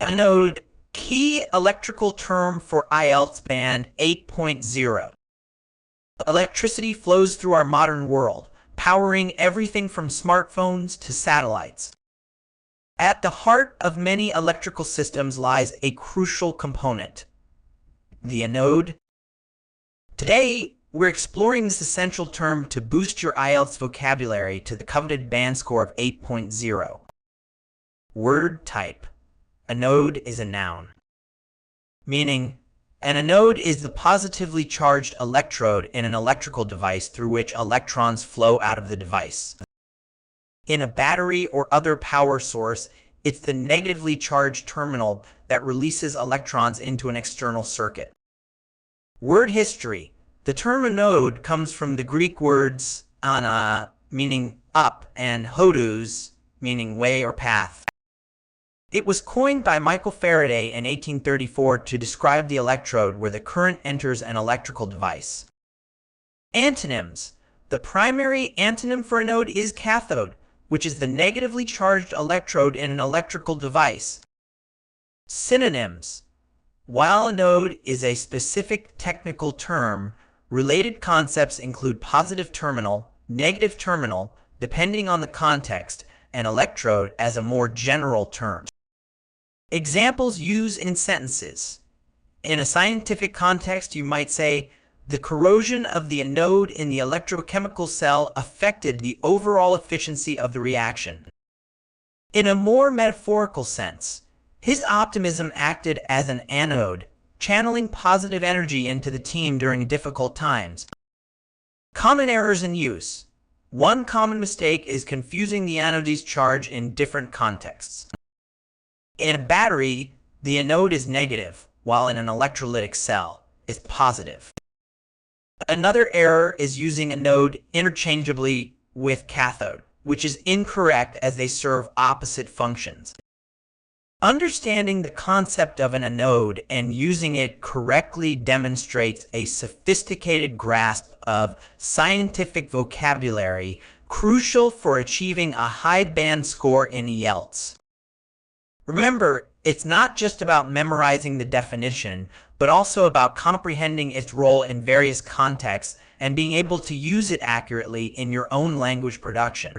Anode, key electrical term for IELTS band 8.0. Electricity flows through our modern world, powering everything from smartphones to satellites. At the heart of many electrical systems lies a crucial component, the anode. Today, we're exploring this essential term to boost your IELTS vocabulary to the coveted band score of 8.0. Word type. Anode is a noun, meaning an anode is the positively charged electrode in an electrical device through which electrons flow out of the device. In a battery or other power source, it's the negatively charged terminal that releases electrons into an external circuit. Word history. The term anode comes from the Greek words ana, meaning up, and hodos, meaning way or path. It was coined by Michael Faraday in 1834 to describe the electrode where the current enters an electrical device. Antonyms. The primary antonym for anode is cathode, which is the negatively charged electrode in an electrical device. Synonyms. While anode is a specific technical term, related concepts include positive terminal, negative terminal, depending on the context, and electrode as a more general term. Examples used in sentences. In a scientific context, you might say, the corrosion of the anode in the electrochemical cell affected the overall efficiency of the reaction. In a more metaphorical sense, his optimism acted as an anode, channeling positive energy into the team during difficult times. Common errors in use. One common mistake is confusing the anode's charge in different contexts. In a battery, the anode is negative, while in an electrolytic cell, it's positive. Another error is using anode interchangeably with cathode, which is incorrect as they serve opposite functions. Understanding the concept of an anode and using it correctly demonstrates a sophisticated grasp of scientific vocabulary crucial for achieving a high band score in IELTS. Remember, it's not just about memorizing the definition, but also about comprehending its role in various contexts and being able to use it accurately in your own language production.